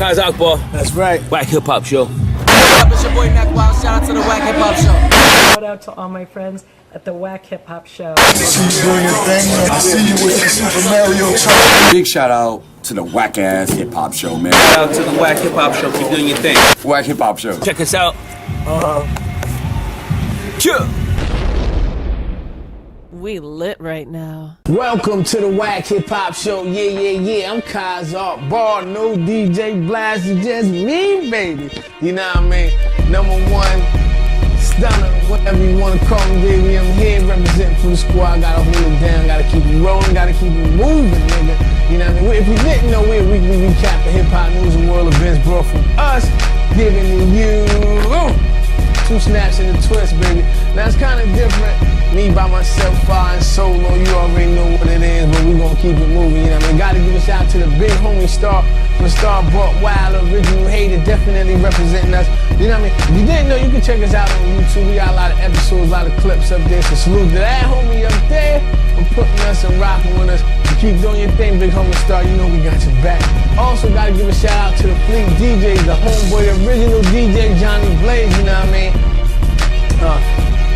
Kaz Akbar. That's right. Wack Hiphop Show. What's up, it's your boy Mac Wild. Shout out to the Wack Hiphop Show. Shout out to all my friends at the Wack Hiphop Show. See you doing your thing. I see you with your Super Mario truck. Big shout out to the whack ass hip hop show, man. Shout out to the Wack Hiphop Show. Keep doing your thing. Whack hip hop show. Check us out. We lit right now. Welcome to the Wack Hip Hop Show. Yeah. I'm Kaz Bar, no DJ Blast, it's just me, baby. You know what I mean? #1 stunner, whatever you wanna call me, baby. I'm here representing for the squad. Gotta hold it down, gotta keep it rolling, gotta keep it moving, nigga. You know what I mean? If you didn't know, we're a weekly recap of hip hop news and world events brought from us, giving you 2 snaps and a twist, baby. Now it's kind of different. Me by myself, flying solo, you already know what it is, but we gonna keep it moving, you know what I mean? Gotta give a shout out to the big homie Star, from Star Brought Wild, original hater, definitely representing us. You know what I mean? If you didn't know, you can check us out on YouTube. We got a lot of episodes, a lot of clips up there, so salute to that homie up there for putting us and rocking with us. So keep doing your thing, big homie Star, you know we got your back. Also gotta give a shout out to the Fleet DJs, the homeboy, the original DJ Johnny Blaze, you know what I mean?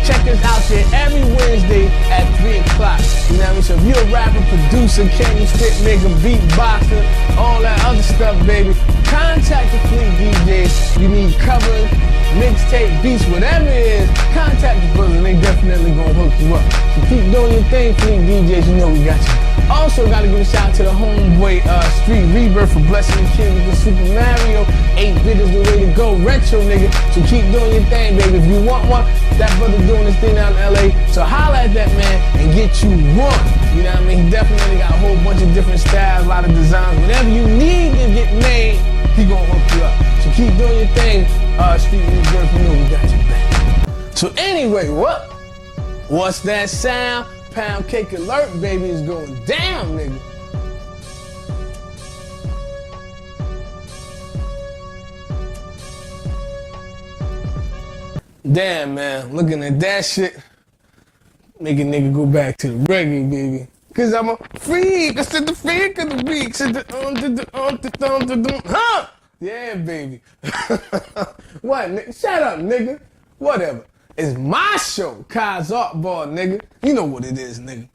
Check us out there every Wednesday at 3 o'clock. You know what I mean? So if you're a rapper, producer, can you spit, maker, beatboxer, all that other stuff, baby, contact the Fleet DJs. You need covers, mixtape, beats, whatever it is, contact the brothers and they definitely gonna hook you up. So keep doing your thing, Fleet DJs, you know we got you. Also gotta give a shout out to the homeboy Street Rebirth for blessing the kid with the Super Mario. 8-bit is the way to go, retro nigga. So keep doing your thing, baby. If you want one, that brother doing this thing out in LA. So holla at that man and get you one. You know what I mean? He definitely got a whole bunch of different styles, a lot of designs. Whatever you need to get made, he gonna hook you up. So keep doing your thing, Street Rebirth, you know we got your back. So anyway, what's that sound? Pound cake alert, baby, is going down, nigga. Damn, man, looking at that shit, make a nigga go back to the reggae, baby. Cause I'm a freak, I said the freak of the week, said the huh? Yeah, baby. What, nigga? Shut up, nigga. Whatever. It's my show, Kaz Bar, nigga. You know what it is, nigga.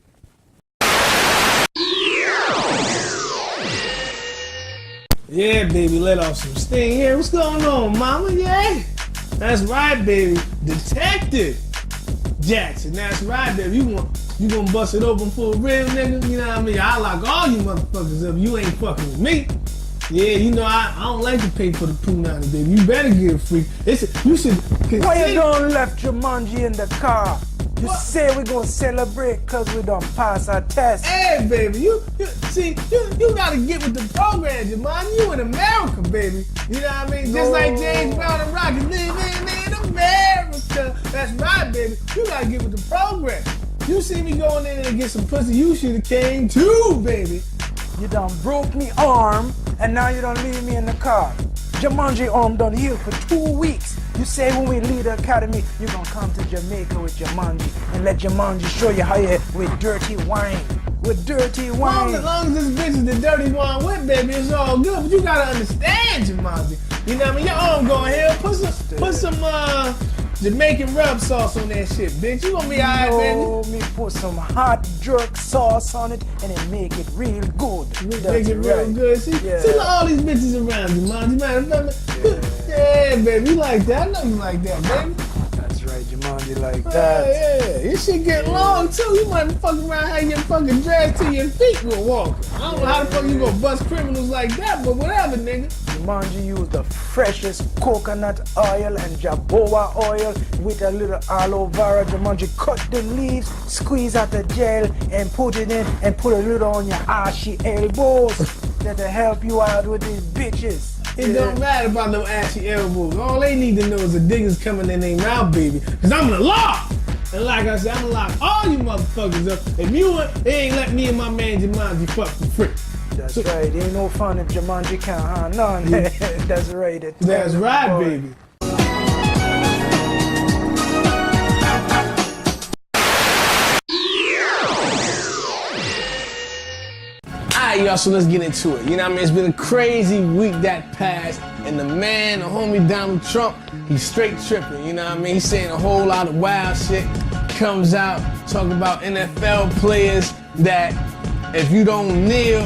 Yeah, baby, let off some steam. Yeah, what's going on, mama? Yeah? That's right, baby. Detective Jackson, that's right, baby. You gonna bust it open for a real nigga? You know what I mean? I lock all you motherfuckers up. You ain't fucking with me. Yeah, you know, I don't like to pay for the punani, baby. You better get free. You should... Why you don't left Jumanji in the car? You What? say we gonna celebrate cause we don't pass our test. Hey, baby, you gotta get with the program, Jumanji. You in America, baby. You know what I mean? Just like James Brown and Rocky. Live in America. That's right, baby. You gotta get with the program. You see me going in there and get some pussy, you should have came too, baby. You done broke me arm and now you don't leave me in the car. Jumanji arm done healed for 2 weeks. You say when we leave the academy, you gonna come to Jamaica with Jumanji and let Jumanji show you how you with dirty wine. With dirty wine. As long as this bitch is the dirty wine with, baby, it's all good. But you gotta understand, Jumanji. You know what I mean? Your arm going here. Put some Jamaican rub sauce on that shit, bitch. You gonna be alright, baby. Me put some hot jerk sauce on it and it make it real good. Make it real good. See, look all these bitches around you, man. Yeah, baby, you like that. I know you like that, baby. That's right, Jumanji like that. Yeah. Your shit get long, too. You might be fucking around how your fucking drag to your feet will walk. I don't know how the fuck you gonna bust criminals like that, but whatever, nigga. Jumanji use the freshest coconut oil and jaboa oil with a little aloe vera. Jumanji cut the leaves, squeeze out the gel and put it in and put a little on your ashy elbows. That'll help you out with these bitches. It don't matter about no ashy elbows. All they need to know is the diggers coming in their mouth, baby. Cause I'm the law. And like I said, I'm gonna lock all you motherfuckers up. If you they ain't let me and my man Jumanji fuck for free. That's right. Ain't no fun if Jumanji can't have none. That's right. That's right, baby. right, y'all, so let's get into it. You know what I mean? It's been a crazy week that passed, and the homie Donald Trump, he's straight tripping, you know what I mean? He's saying a whole lot of wild shit. Comes out, talking about NFL players that if you don't kneel,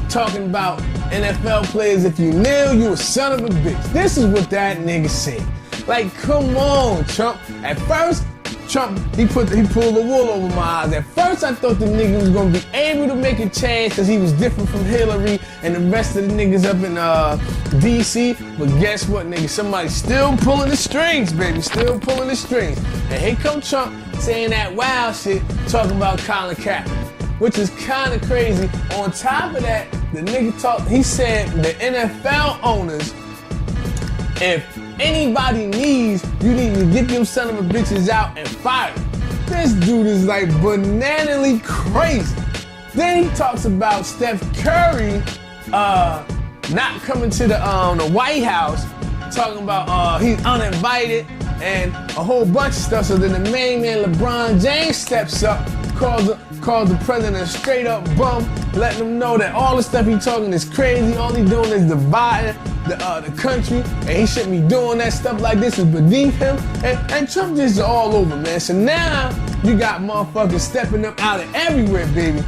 talking about NFL players, if you kneel, you a son of a bitch. This is what that nigga said. Like, come on, Trump. At first, Trump, he pulled the wool over my eyes. At first, I thought the nigga was gonna be able to make a change because he was different from Hillary and the rest of the niggas up in DC. But guess what, nigga? Somebody's still pulling the strings, baby. Still pulling the strings. And here come Trump saying that wild shit, talking about Colin Kaepernick, which is kind of crazy. On top of that, the nigga he said the NFL owners, if anybody needs, you need to get them son of a bitches out and fire them. This dude is like bananally crazy. Then he talks about Steph Curry not coming to the White House, talking about he's uninvited and a whole bunch of stuff. So then the main man LeBron James steps up, calls the president a straight up bum, letting him know that all the stuff he talking is crazy. All he doing is dividing the country, and he shouldn't be doing that stuff like this. Is beneath him. And Trump just all over, man. So now you got motherfuckers stepping up out of everywhere, baby.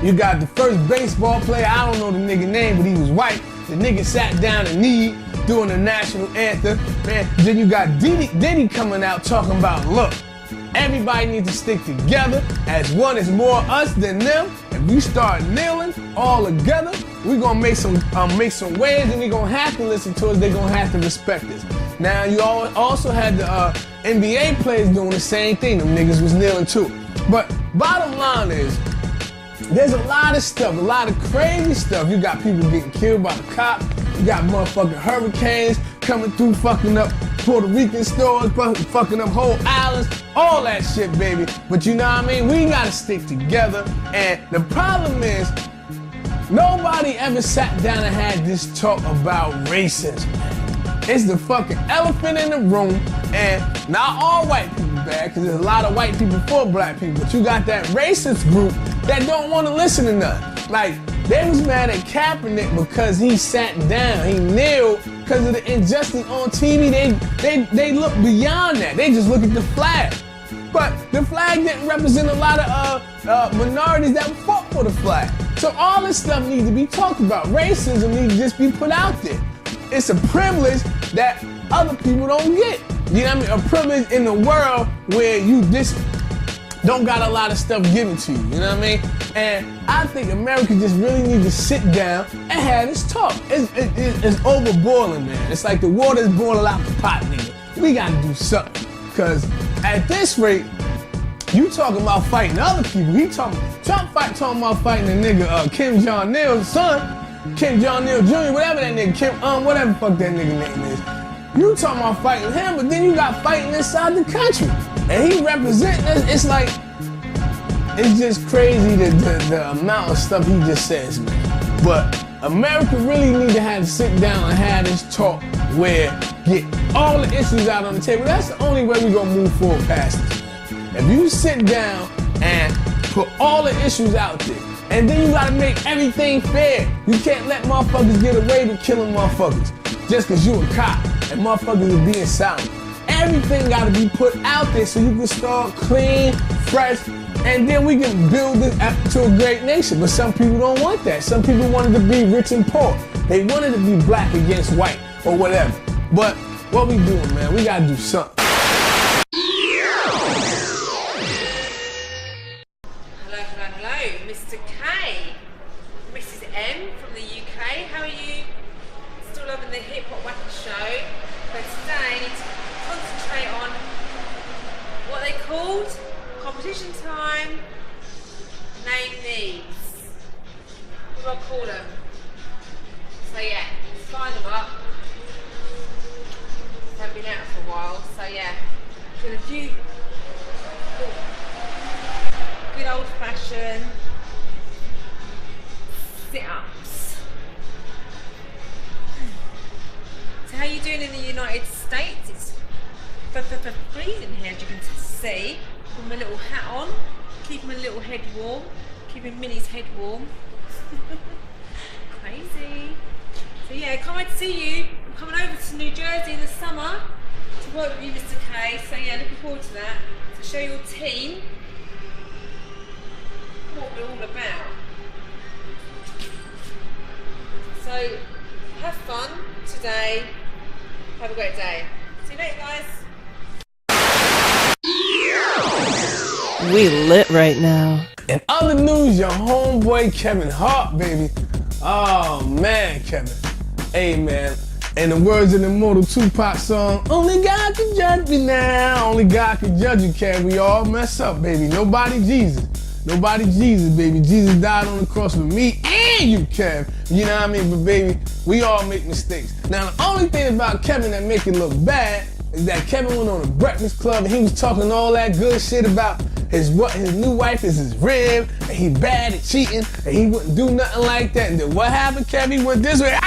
You got the first baseball player, I don't know the nigga name, but he was white. The nigga sat down and kneed doing the national anthem. Man, then you got Diddy coming out talking about, look, everybody needs to stick together as one. Is more us than them. If we start kneeling all together, we're gonna make some waves, and we're gonna have to listen to us. They're gonna have to respect us. Now you also had the NBA players doing the same thing. Them niggas was kneeling too. But bottom line is, there's a lot of stuff, a lot of crazy stuff. You got people getting killed by the cops. You got motherfucking hurricanes coming through, fucking up Puerto Rican stores, fucking up whole islands, all that shit, baby. But you know what I mean? We gotta stick together. And the problem is, nobody ever sat down and had this talk about racism. It's the fucking elephant in the room, and not all white people bad, because there's a lot of white people for black people, but you got that racist group that don't want to listen to nothing. Like, they was mad at Kaepernick because he sat down, he kneeled because of the injustice on TV. They look beyond that. They just look at the flag. But the flag didn't represent a lot of minorities that fought for the flag. So all this stuff needs to be talked about. Racism needs to just be put out there. It's a privilege that other people don't get. You know what I mean? A privilege in the world where you just don't got a lot of stuff given to you. You know what I mean? And I think America just really needs to sit down and have this talk. It's overboiling, man. It's like the water's boiling out the pot, nigga. We gotta do something. Cause at this rate, you talking about fighting other people. Trump talking about fighting the nigga Kim Jong-il's son. Kim Jong-il Jr., whatever that nigga, whatever the fuck that nigga name is. You talking about fighting him, but then you got fighting inside the country. And he representing us. It's like, it's just crazy the amount of stuff he just says, man. But America really need to sit down and have this talk where get all the issues out on the table. That's the only way we gonna move forward past this, man. If you sit down and put all the issues out there, and then you gotta make everything fair. You can't let motherfuckers get away with killing motherfuckers just cause you a cop and motherfuckers are being silent. Everything gotta be put out there so you can start clean, fresh, and then we can build this to a great nation. But some people don't want that. Some people wanted to be rich and poor. They wanted to be black against white or whatever. But what we doing, man? We gotta do something. Mr. K, Mrs. M from the UK, how are you? Still loving the Hiphop Show, but today I need to concentrate on what they called competition time, name these. What do I call them? So yeah, let's line them up. I haven't been out for a while, so yeah, doing a few good old fashioned sit-ups. So how are you doing in the United States? It's freezing here, as you can see. Put my little hat on, keep my little head warm, keeping Minnie's head warm. Crazy. So yeah, can't wait to see you. I'm coming over to New Jersey in the summer to work with you, Mr. K. So yeah, looking forward to that. To show your team what we're all about. So have fun today. Have a great day. See you later, guys. We lit right now. In other news, your homeboy Kevin Hart, baby. Oh man, Kevin. Hey man, in the words of the immortal Tupac song, only God can judge me now. Only God can judge you, Kev. We all mess up, baby. Nobody Jesus. Nobody Jesus, baby. Jesus died on the cross for me and you, Kev. You know what I mean? But baby, we all make mistakes. Now the only thing about Kevin that make it look bad is that Kevin went on a Breakfast Club and he was talking all that good shit about his new wife is his rib, and he bad at cheating, and he wouldn't do nothing like that. And then what happened, Kevin? He went this way,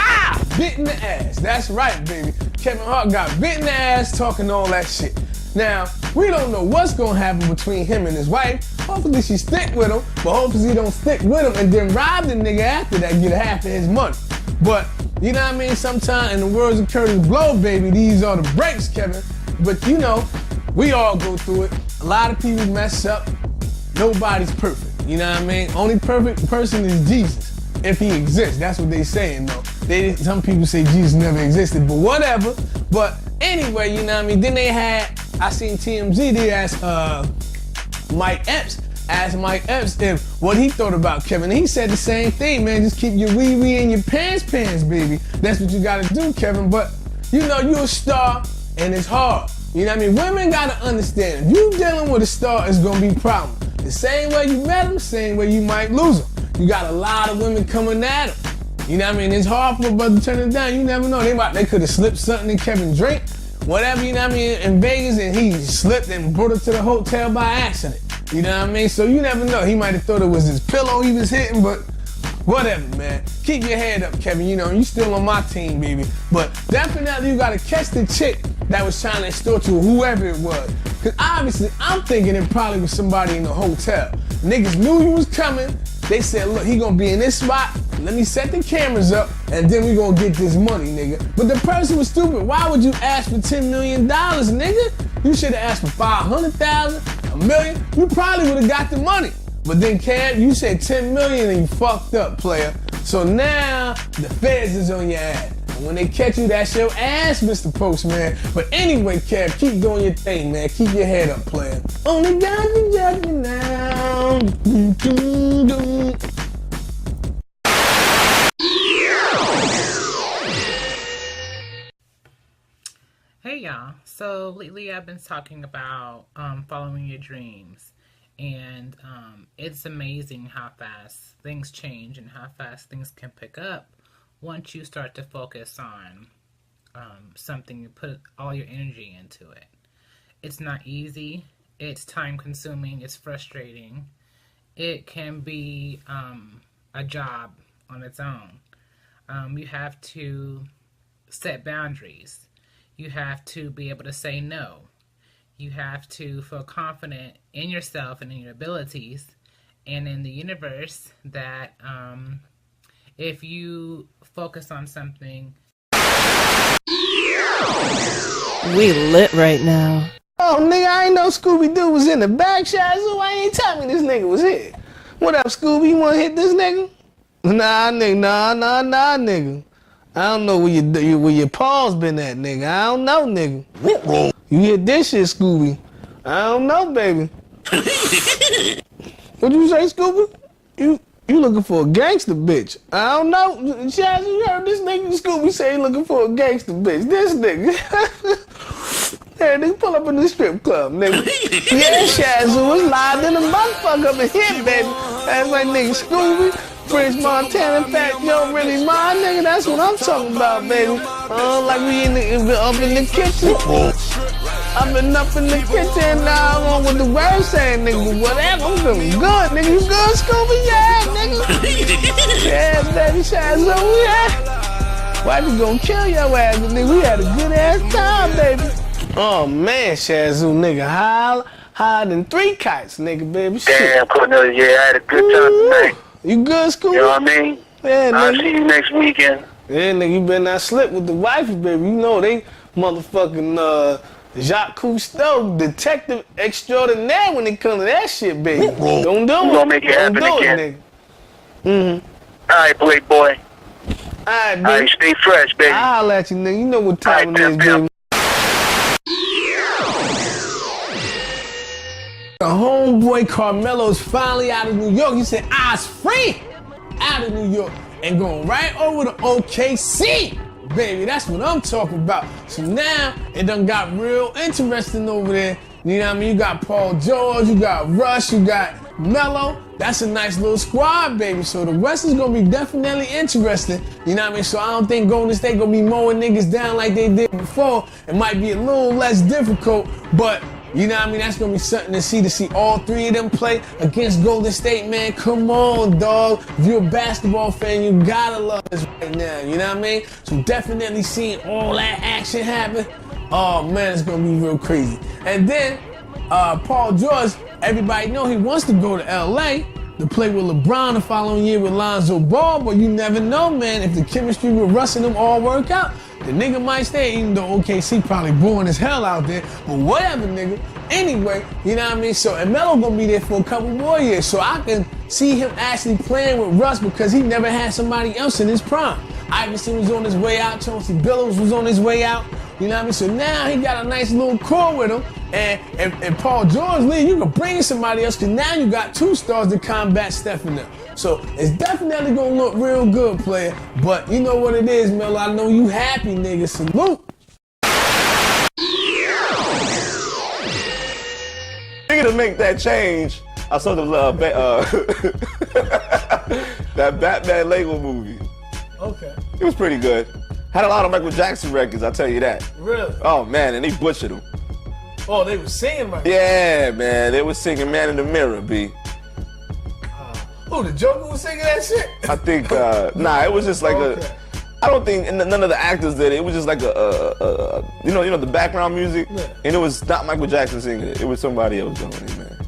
bit in the ass. That's right, baby. Kevin Hart got bit in the ass talking all that shit. Now, we don't know what's gonna happen between him and his wife. Hopefully she stick with him, but hopefully he don't stick with him and then rob the nigga after that, get half of his money. But, you know what I mean? Sometimes, in the words of Curtis Blow, baby, these are the breaks, Kevin. But you know, we all go through it. A lot of people mess up. Nobody's perfect. You know what I mean? Only perfect person is Jesus, if he exists. That's what they saying though. Some people say Jesus never existed, but whatever. But anyway, you know what I mean? Then they had, I seen TMZ, they asked Mike Epps if what he thought about Kevin. And he said the same thing, man. Just keep your wee-wee in your pants, baby. That's what you gotta do, Kevin. But you know, you a star and it's hard. You know what I mean? Women gotta understand, if you dealing with a star, it's gonna be a problem. The same way you met them, same way you might lose them. You got a lot of women coming at him. You know what I mean? It's hard for a brother to turn it down. You never know. They could have slipped something in Kevin's drink, whatever, you know what I mean, in Vegas, and he slipped and brought it to the hotel by accident. You know what I mean? So you never know. He might have thought it was his pillow he was hitting, but whatever, man. Keep your head up, Kevin. You know, you still on my team, baby. But definitely you gotta catch the chick that was trying to extort you, whoever it was. Cause obviously, I'm thinking it probably was somebody in the hotel. Niggas knew he was coming. They said, look, he gonna be in this spot. Let me set the cameras up, and then we gonna get this money, nigga. But the person was stupid. Why would you ask for $10 million, nigga? You should have asked for $500,000, $1 million. You probably would have got the money. But then, Cam, you said $10 million and you fucked up, player. So now the feds is on your ass. And when they catch you, that's your ass, Mr. Postman. But anyway, Kev, keep doing your thing, man. Keep your head up, player. Only God can judge me now. Hey y'all. So lately I've been talking about following your dreams. And it's amazing how fast things change and how fast things can pick up once you start to focus on something, you put all your energy into it. It's not easy. It's time consuming. It's frustrating. It can be a job on its own. You have to set boundaries. You have to be able to say no. You have to feel confident in yourself and in your abilities and in the universe that if you focus on something. We lit right now. Oh, nigga, I ain't know Scooby-Doo was in the back, Shazoo. Why ain't tell me this nigga was here? What up, Scooby? You wanna hit this nigga? Nah, nigga, nah, nigga. I don't know where your paws been at, nigga. I don't know, nigga. You hit this shit, Scooby. I don't know, baby. What you say, Scooby? You looking for a gangster bitch. I don't know. Shaz, you heard this nigga Scooby say he looking for a gangster bitch. This nigga. Hey, nigga, pull up in the strip club, nigga. Yeah, Shazoo, it's live in the motherfucker up in here, baby. That's my nigga Scooby. Prince Montana, Fat Joe, really my nigga, that's what I'm talking about, baby. Like we up in the kitchen. I've been up in the kitchen now, along with the word saying, nigga, whatever, I'm feeling good, nigga. You good, Scooby? Yeah, nigga. Yeah, baby, Shazoo, yeah. Why you gonna kill your ass, nigga? We had a good ass time, baby. Oh, man, Shazoo, nigga, higher than 3 kites, nigga, baby. Shit. Damn, Cornelius, yeah, I had a good time tonight. You good, Scooby? You know what I mean? Yeah, I'll nigga. see you next weekend. Yeah, nigga, you better not slip with the wifey, baby. You know they motherfucking Jacques Cousteau, detective extraordinaire when it comes to that shit, baby. Don't do it. We gonna make it happen Don't do again. it, nigga. All right, boy. All right, baby. All right, stay fresh, baby. I'll holler at you, nigga. You know what time All right, it is, pimp, baby. The homeboy Carmelo's finally out of New York. He said, "I's free out of New York and going right over to OKC, baby." That's what I'm talking about. So now it done got real interesting over there. You know what I mean? You got Paul George, you got Rush, you got Melo. That's a nice little squad, baby. So the West is gonna be definitely interesting. You know what I mean? So I don't think Golden State gonna be mowing niggas down like they did before. It might be a little less difficult, but you know what I mean? That's gonna be something to see all 3 of them play against Golden State, man. Come on, dog. If you're a basketball fan, you gotta love this right now. You know what I mean? So definitely seeing all that action happen. Oh man, it's gonna be real crazy. And then Paul George, everybody know he wants to go to LA to play with LeBron the following year with Lonzo Ball, but you never know, man. If the chemistry with Russ and them all work out, the nigga might stay, even though OKC probably boring as hell out there, but whatever, nigga. Anyway, you know what I mean? So, and Melo gonna be there for a couple more years, so I can see him actually playing with Russ because he never had somebody else in his prime. Iverson was on his way out, Chauncey Billups was on his way out, you know what I mean? So now he got a nice little core with him, and if Paul George leave, you can bring in somebody else, because now you got 2 stars to combat Steph and them. So it's definitely gonna look real good, player. But you know what it is, Melo. I know you happy, nigga. Salute. Nigga to make that change, I saw the that Batman Lego movie. Okay. It was pretty good. Had a lot of Michael Jackson records, I'll tell you that. Really? Oh man, and they butchered them. Oh, they were singing Michael. Yeah, man, they were singing Man in the Mirror, B. Oh, the Joker was singing that shit? I think, nah, it was just like I don't think none of the actors did it. It was just like you know the background music, and it was not Michael Jackson singing it. It was somebody else doing it, man.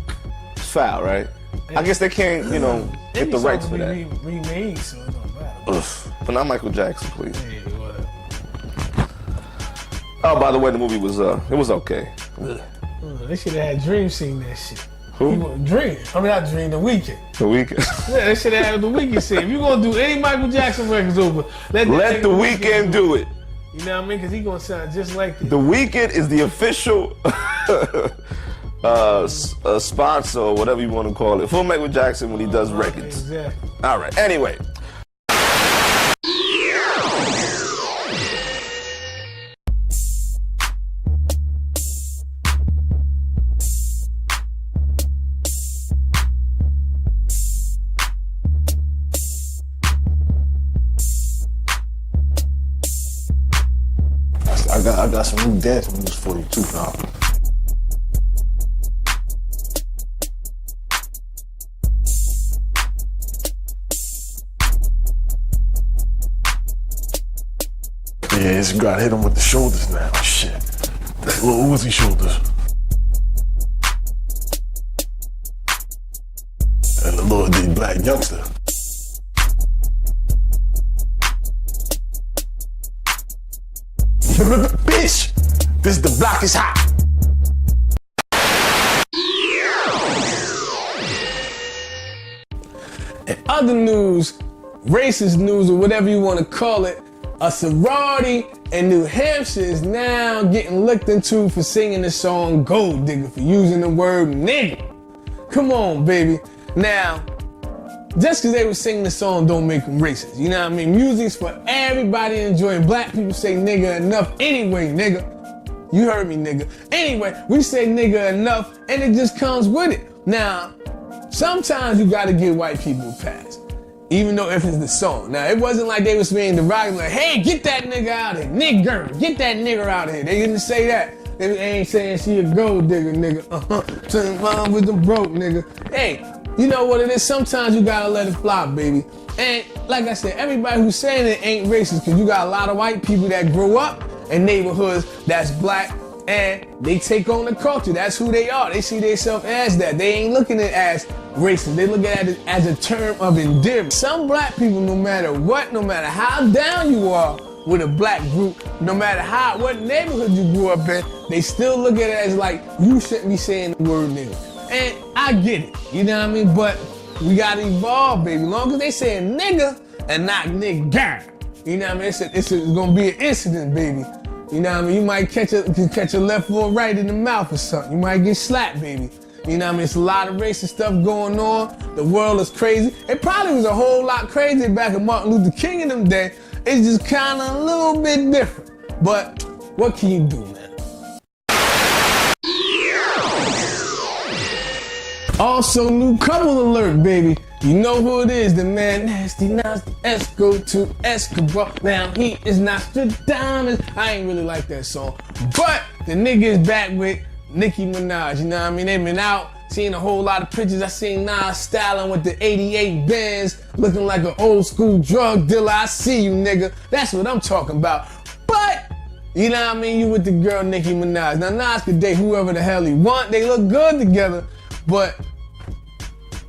It's foul, right? I guess they can't, you know, get the rights for that. Remade, so it don't matter. Ugh, but not Michael Jackson, please. Yeah, whatever. Oh, by the way, the movie was it was okay. They should have had Dream sing that shit. Who? Dream. I mean, not Dream, The Weeknd. The Weeknd. Yeah, they should have had The Weeknd sing. If you're gonna do any Michael Jackson records over, let The Weeknd do it. You know what I mean? Because he gonna sound just like this. The Weeknd is the official sponsor, or whatever you want to call it, for Michael Jackson when he does records. Exactly. All right. Anyway. I got some new dance moves for you too, now. Yeah, this guy hit him with the shoulders now. Shit. That's little Uzi shoulders. And the black youngster. Bitch! The block is hot. In other news, racist news, or whatever you want to call it, a sorority in New Hampshire is now getting looked into for singing the song Gold Digger, for using the word nigga. Come on, baby. Now, just because they were singing the song don't make them racist. You know what I mean? Music's for everybody to enjoy. And black people say nigga enough anyway, nigga. You heard me, nigga. Anyway, we say nigga enough, and it just comes with it. Now, sometimes you gotta give white people a pass, even though if it's the song. Now, it wasn't like they was being derogatory, like, hey, get that nigga out of here, nigger, get that nigger out of here. They didn't say that. They ain't saying she a gold digger, nigga. Turn mom with the broke, nigga. Hey, you know what it is? Sometimes you gotta let it fly, baby. And like I said, everybody who's saying it ain't racist, because you got a lot of white people that grow up in neighborhoods that's black and they take on the culture. That's who they are. They see themselves as that. They ain't looking at it as racist. They look at it as a term of endearment. Some black people, no matter what, no matter how down you are with a black group, no matter what neighborhood you grew up in, they still look at it as like, you shouldn't be saying the word nigga. And I get it, you know what I mean? But we gotta evolve, baby. As long as they say nigga and not nigga, you know what I mean? It's gonna be an incident, baby. You know what I mean? You might catch a left or right in the mouth or something. You might get slapped, baby. You know what I mean? It's a lot of racist stuff going on. The world is crazy. It probably was a whole lot crazy back in Martin Luther King in them days. It's just kind of a little bit different. But what can you do, man? Also, new couple alert, baby. You know who it is, the man Nasty Nas, the Esco to Escobar. Now he is Nostradamus. I ain't really like that song. But the nigga is back with Nicki Minaj, you know what I mean? They been out, seen a whole lot of pictures. I seen Nas styling with the 88 Benz, looking like an old school drug dealer. I see you, nigga. That's what I'm talking about. But, you know what I mean? You with the girl Nicki Minaj. Now Nas could date whoever the hell he want. They look good together. But,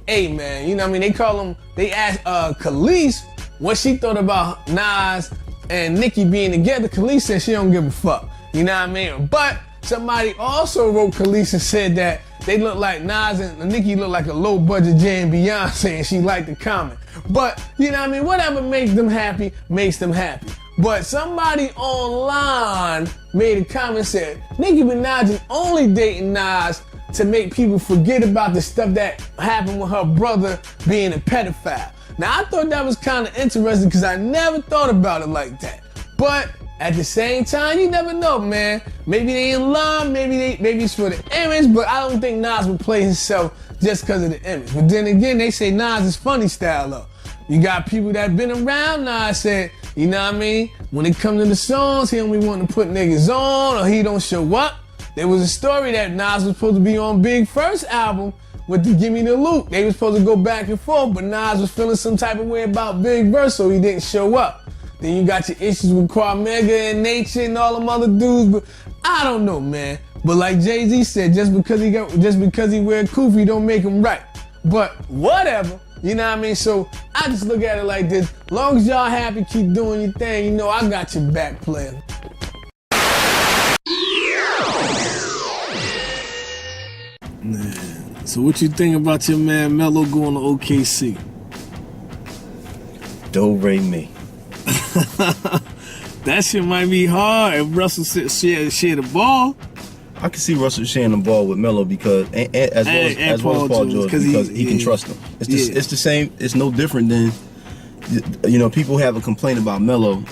hey man, you know what I mean? They asked Khalees what she thought about Nas and Nicki being together. Khalees said she don't give a fuck. You know what I mean? But somebody also wrote Khalees and said that they look like Nas and Nicki look like a low budget Jay and Beyonce, and she liked the comment. But, you know what I mean? Whatever makes them happy, makes them happy. But somebody online made a comment and said, Nicki Minaj is only dating Nas to make people forget about the stuff that happened with her brother being a pedophile. Now, I thought that was kind of interesting because I never thought about it like that. But at the same time, you never know, man. Maybe they in love, maybe it's for the image, but I don't think Nas would play himself just because of the image. But then again, they say Nas is funny style though. You got people that been around Nas said, you know what I mean? When it comes to the songs, he only want to put niggas on or he don't show up. There was a story that Nas was supposed to be on Big first album with the Gimme the Loot. They was supposed to go back and forth, but Nas was feeling some type of way about Big verse, so he didn't show up. Then you got your issues with Carmelo and Nature and all them other dudes, but I don't know, man. But like Jay-Z said, just because he wear kufi don't make him right. But whatever, you know what I mean? So I just look at it like this. Long as y'all happy, keep doing your thing, you know I got your back, player. Man, so what you think about your man Melo going to OKC? Do re mi. That shit might be hard if Russell share the ball. I can see Russell sharing the ball with Melo because as well as Paul George because he can trust him. It's the same. It's no different than, you know, people have a complaint about Melo,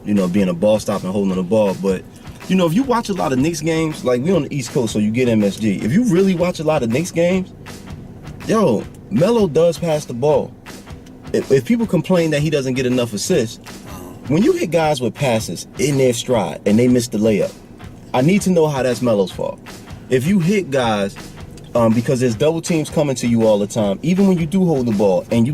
you know, being a ball stopper and holding the ball, but you know, if you watch a lot of Knicks games, like we on the East Coast, so you get MSG. If you really watch a lot of Knicks games, yo, Melo does pass the ball. If people complain that he doesn't get enough assists, when you hit guys with passes in their stride and they miss the layup, I need to know how that's Melo's fault. If you hit guys because there's double teams coming to you all the time, even when you do hold the ball and you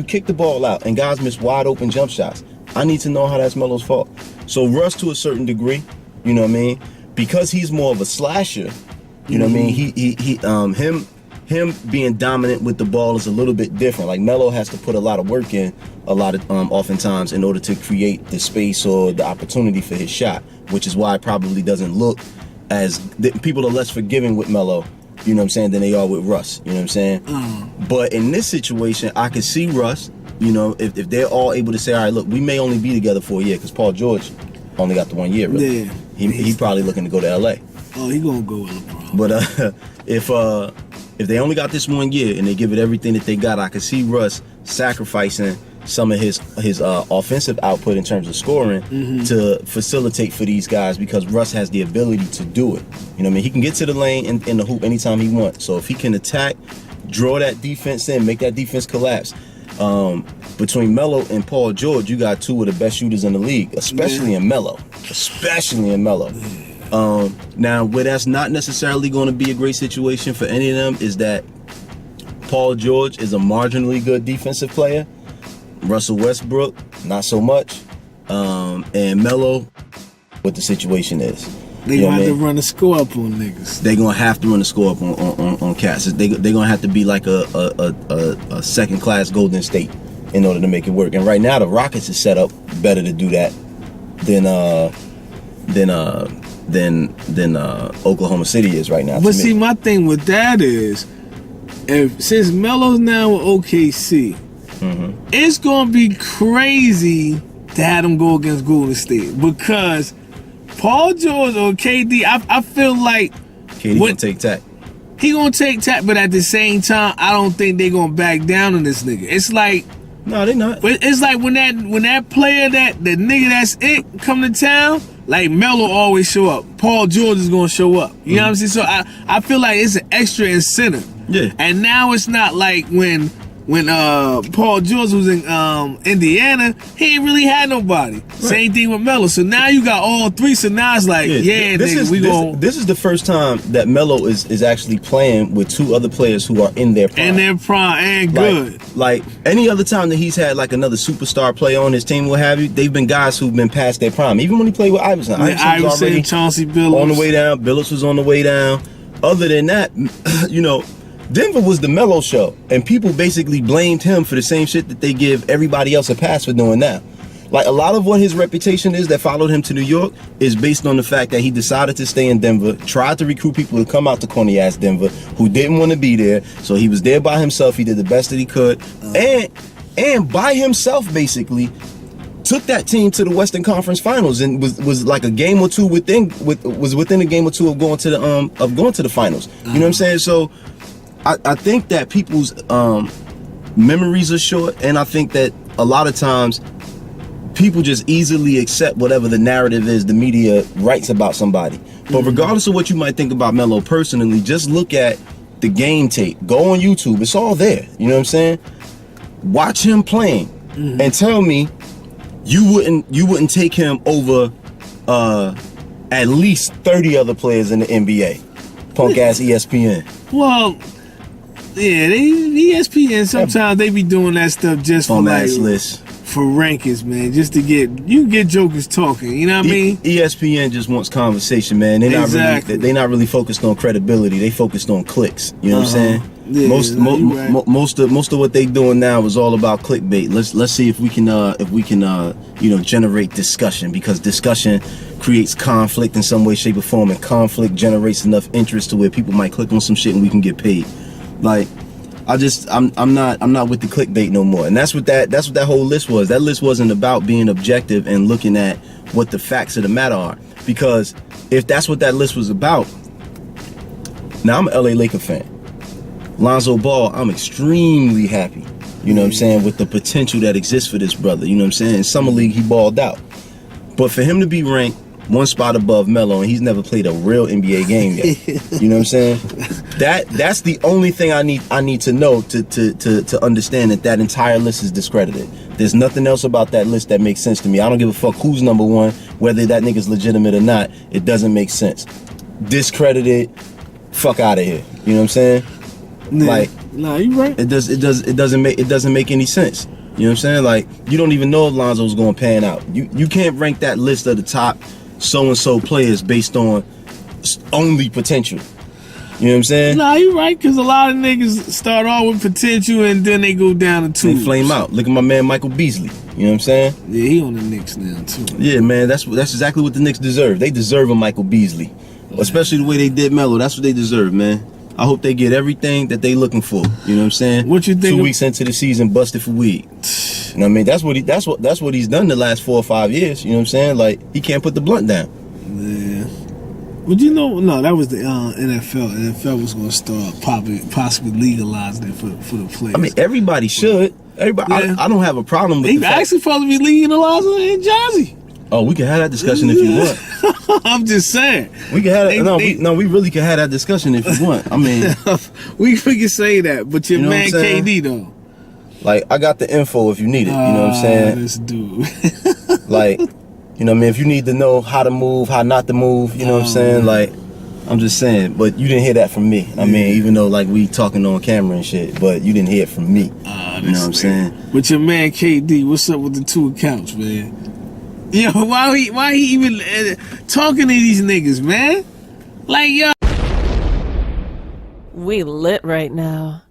kick the ball out and guys miss wide open jump shots, I need to know how that's Melo's fault. So Russ, to a certain degree, you know what I mean, because he's more of a slasher, you know what I mean, him being dominant with the ball is a little bit different. Like Melo has to put a lot of work in a lot of oftentimes in order to create the space or the opportunity for his shot, which is why it probably doesn't look as people are less forgiving with Melo, you know what I'm saying, than they are with Russ, you know what I'm saying? But in this situation, I could see Russ, you know, if they're all able to say, all right, look, we may only be together for a year, because Paul George only got the 1 year, really. Yeah. He's probably looking to go to LA. Oh, he gonna go with LeBron. But if they only got this 1 year and they give it everything that they got, I could see Russ sacrificing some of his offensive output in terms of scoring to facilitate for these guys, because Russ has the ability to do it. You know what I mean? He can get to the lane in the hoop anytime he wants. So if he can attack, draw that defense in, make that defense collapse. Between Melo and Paul George, you got two of the best shooters in the league, especially in Melo. Now, where that's not necessarily going to be a great situation for any of them is that Paul George is a marginally good defensive player. Russell Westbrook, not so much. And Melo, what the situation is. They gonna have to run the score up on niggas. They gonna have to run the score up on cats. They gonna have to be like a second class Golden State in order to make it work. And right now the Rockets is set up better to do that than Oklahoma City is right now. But see, my thing with that is, since Melo's now with OKC, it's gonna be crazy to have them go against Golden State, because Paul George or KD, I feel like KD gonna take tack. He gonna take tack, but at the same time, I don't think they gonna back down on this nigga. It's like, no, they not. It's like when that player, that nigga that's it come to town, like Melo always show up. Paul George is gonna show up. You know what I'm saying? So I feel like it's an extra incentive. Yeah. And now it's not like when Paul George was in Indiana, he ain't really had nobody. Right. Same thing with Melo. So now you got all three. So now it's like, this is the first time that Melo is actually playing with two other players who are in their prime. In their prime and good. Like any other time that he's had like another superstar player on his team, what have you, they've been guys who've been past their prime. Even when he played with Iverson. Iverson, Chauncey Billups. On the way down. Billups was on the way down. Other than that, you know, Denver was the Melo show, and people basically blamed him for the same shit that they give everybody else a pass for doing now. Like, a lot of what his reputation is that followed him to New York is based on the fact that he decided to stay in Denver, tried to recruit people to come out to corny-ass Denver who didn't want to be there, so he was there by himself. He did the best that he could, and by himself, basically, took that team to the Western Conference Finals and was like a game or two within a game or two of going to the finals. You know what I'm saying? So I think that people's memories are short, and I think that a lot of times people just easily accept whatever the narrative is the media writes about somebody. But regardless of what you might think about Melo personally, just look at the game tape. Go on YouTube. It's all there. You know what I'm saying? Watch him playing and tell me you wouldn't take him over at least 30 other players in the NBA. Punk ass ESPN. Well, yeah, ESPN sometimes they be doing that stuff just for like for rankings, man, just to get jokers talking. You know what I mean? ESPN just wants conversation, man. They're not really focused on credibility. They focused on clicks. You know what I'm saying? Yeah, most of what they doing now is all about clickbait. Let's see if we can generate discussion, because discussion creates conflict in some way, shape, or form, and conflict generates enough interest to where people might click on some shit and we can get paid. Like, I'm not with the clickbait no more. And that's what that whole list was. That list wasn't about being objective and looking at what the facts of the matter are. Because if that's what that list was about, now I'm an LA Laker fan. Lonzo Ball, I'm extremely happy, you know what I'm saying, with the potential that exists for this brother. You know what I'm saying? In Summer League, he balled out. But for him to be ranked one spot above Melo, and he's never played a real NBA game yet. You know what I'm saying? That's the only thing I need to know to understand that entire list is discredited. There's nothing else about that list that makes sense to me. I don't give a fuck who's number one, whether that nigga's legitimate or not. It doesn't make sense. Discredited, fuck out of here. You know what I'm saying? Yeah. Like, nah, you right. It doesn't make any sense. You know what I'm saying? Like, you don't even know if Lonzo's gonna pan out. You can't rank that list of the top so-and-so players based on only potential. You know what I'm saying? Nah, you right, because a lot of niggas start off with potential and then they go down to two. They flame out. Look at my man Michael Beasley. You know what I'm saying? Yeah, he on the Knicks now too. Yeah, man, that's exactly what the Knicks deserve. They deserve a Michael Beasley. Especially the way they did Melo. That's what they deserve, man. I hope they get everything that they looking for. You know what I'm saying? What you think? 2 weeks into the season, busted for weed. You know what I mean? That's what he's done the last 4 or 5 years. You know what I'm saying? Like, he can't put the blunt down. Yeah. But you know, no, that was the NFL. NFL was going to start possibly legalizing it for the players. I mean, everybody should. Everybody. Yeah. I don't have a problem with they actually supposed to be legalizing in Jersey. Oh, we can have that discussion if you want. I'm just saying. We can have that. We really can have that discussion if you want. I mean, we can say that, but your man KD though. Like, I got the info if you need it. You know what I'm saying? This dude. Like, you know what I mean? If you need to know how to move, how not to move, you know what I'm saying? Like, I'm just saying. But you didn't hear that from me. I mean, even though like we talking on camera and shit, but you didn't hear it from me. You know what I'm saying? But your man KD, what's up with the 2 accounts, man? Yo, why he even talking to these niggas, man? Like, yo. We lit right now.